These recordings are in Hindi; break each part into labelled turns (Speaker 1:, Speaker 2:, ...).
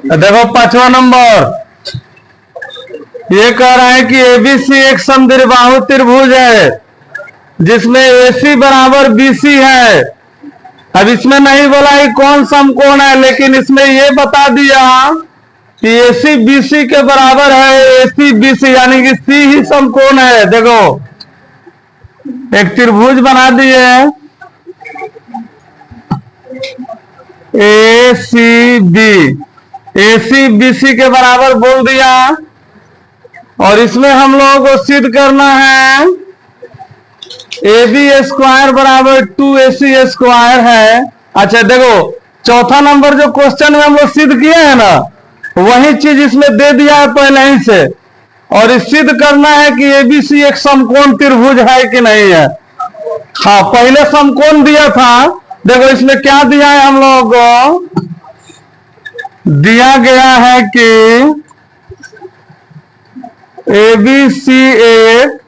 Speaker 1: देखो 5वां नंबर, ये कह रहा है कि एबीसी एक समद्विबाहु त्रिभुज है जिसमें एसी बराबर बीसी है। अब इसमें नहीं बोला कि कौन समकोण है, लेकिन इसमें ये बता दिया कि एसी बीसी के बराबर है, एसी बीसी यानी कि सी ही समकोण है। देखो एक त्रिभुज बना दिए ए सी बी, एसी बीसी के बराबर बोल दिया। और इसमें हम लोगों को सिद्ध करना है ए बी स्क्वायर बराबर 2AC स्क्वायर है। अच्छा देखो चौथा नंबर जो क्वेश्चन में हम लोग सिद्ध किए हैं ना, वही चीज इसमें दे दिया है पहले ही से, और इस सिद्ध करना है कि एबीसी एक समकोण त्रिभुज है कि नहीं है। हाँ पहले समकोण दिया था, देखो इसमें क्या दिया है हम लोगों को, दिया गया है कि एबीसी एक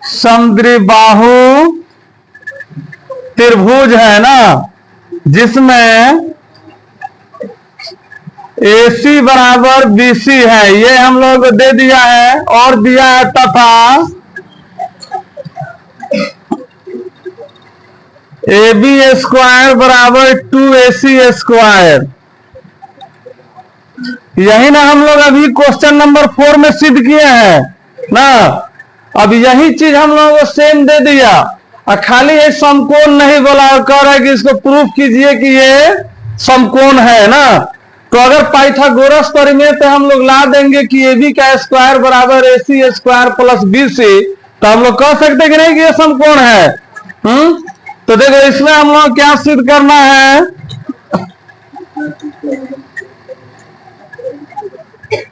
Speaker 1: समद्विबाहु त्रिभुज है ना, जिसमें AC बराबर BC है, ये हम लोग को दे दिया है। और दिया है तथा AB स्क्वायर बराबर 2AC स्क्वायर। यही ना हम लोग अभी क्वेश्चन नंबर 4 में सिद्ध किए हैं ना। अब यही चीज हम लोगों को सेम दे दिया, और खाली ये समकोण नहीं बोला और कह रहा है कि इसको प्रूफ कीजिए कि ये समकोण है ना। तो अगर पाइथागोरस प्रमेय पे हम लोग ला देंगे कि AB का स्क्वायर बराबर AC स्क्वायर प्लस BC, तो हम लोग कह सकते कि नहीं कि ये समकोण है। तो देखो इसमें हम लोग क्या सिद्ध करना है,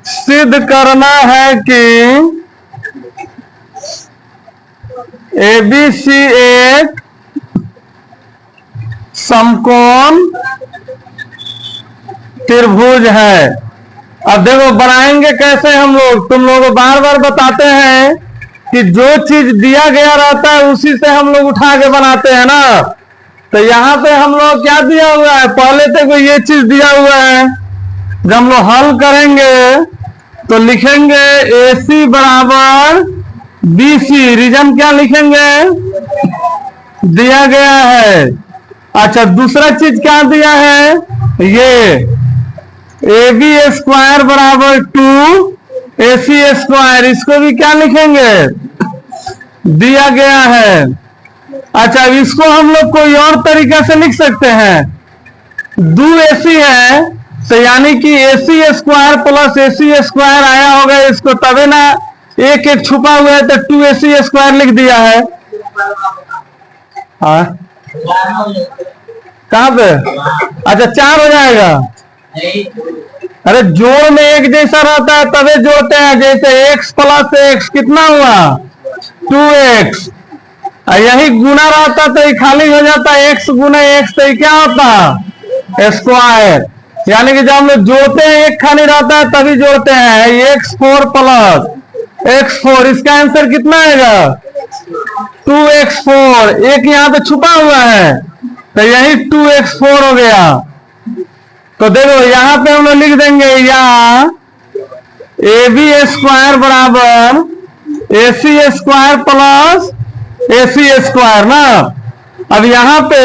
Speaker 1: सिद्ध करना है कि ABC एक समकोण त्रिभुज है। अब देखो बनाएंगे कैसे हम लोग, तुम लोगों को बार बार बताते हैं कि जो चीज दिया गया रहता है उसी से हम लोग उठा के बनाते हैं ना। तो यहाँ पे हम लोग क्या दिया हुआ है, पहले देखो ये चीज दिया हुआ है, जब हम लोग हल करेंगे तो लिखेंगे AC बराबर BC, रीजन क्या लिखेंगे, दिया गया है। अच्छा दूसरा चीज क्या दिया है, ये AB स्क्वायर बराबर 2AC स्क्वायर, इसको भी क्या लिखेंगे, दिया गया है। अच्छा इसको हम लोग कोई और तरीके से लिख सकते हैं, 2AC है तो यानी कि AC square plus AC square आया होगा इसको, तभी ना एक एक छुपा हुआ है तो 2AC स्क्वायर लिख दिया है। हाँ कहां पे, अच्छा 4 हो जाएगा। अरे जोड़ में एक जैसा रहता है तभी जोड़ते हैं, जैसे x प्लस x कितना हुआ 2x, यही गुना रहता तो ये खाली हो जाता x गुना x, तो ये क्या होता स्क्वायर। यानी कि जब हम लोग जोड़ते हैं एक खाली रहता है तभी जोड़ते हैं, x4 प्लस x4, इसका आंसर कितना आएगा 2x4, एक यहाँ पे छुपा हुआ है तो यही 2x4 हो गया। तो देखो यहाँ पे हम लोग लिख देंगे यहाँ AB स्क्वायर बराबर AC square plus AC square ना। अब यहाँ पे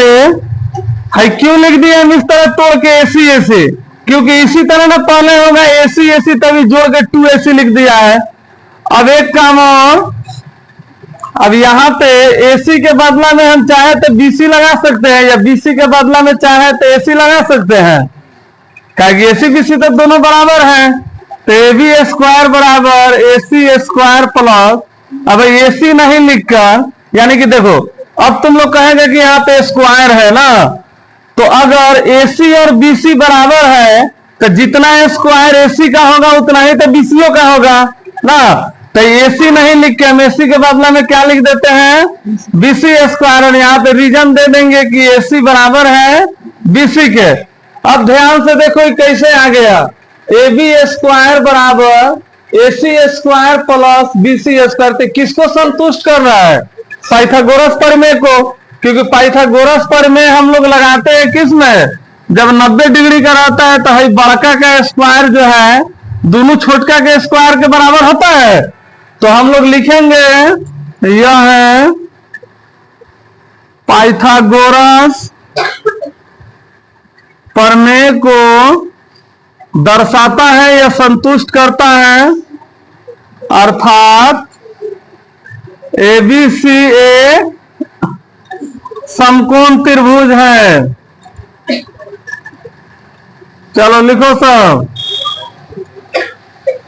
Speaker 1: है क्यों लिख दिया हम इस तरह तोड़ के AC AC, क्योंकि इसी तरह ना पहले होगा AC AC तभी जोड़ के 2AC लिख दिया है। अब एक काम और, अब यहाँ पे AC के बदला में हम चाहे तो BC लगा सकते हैं, या BC के बदला में चाहे तो AC लगा सकते हैं, क्योंकि AC BC तो दोनों बराबर हैं। तो AB स्क्वायर बराबर AC स्क्वायर प्लस, अब AC नहीं लिखकर, यानी कि देखो अब तुम लोग कहेंगे कि यहाँ पे स्क्वायर है ना, तो अगर AC और BC बराबर है तो जितना स्क्वायर AC का होगा उतना ही तो BC का होगा ना। तो AC नहीं लिख के हम AC के बदला में क्या लिख देते हैं BC स्क्वायर, और यहाँ पे रीजन दे देंगे कि AC बराबर है BC के। अब ध्यान से देखो कैसे आ गया, AB स्क्वायर बराबर AC square plus BC square, किसको संतुष्ट कर रहा है, पाइथागोरस प्रमेय को, क्योंकि पाइथागोरस प्रमेय हम लोग लगाते हैं किस में, जब 90 डिग्री का रहता है तो है बड़का का स्क्वायर जो है दोनों छोटका के स्क्वायर के बराबर होता है। तो हम लोग लिखेंगे यह है पाइथागोरस प्रमेय को दर्शाता है या संतुष्ट करता है, अर्थात ABCA समकोण त्रिभुज है। चलो लिखो सब।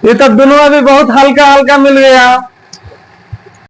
Speaker 1: ये तो दोनों अभी बहुत हल्का हल्का मिल गया।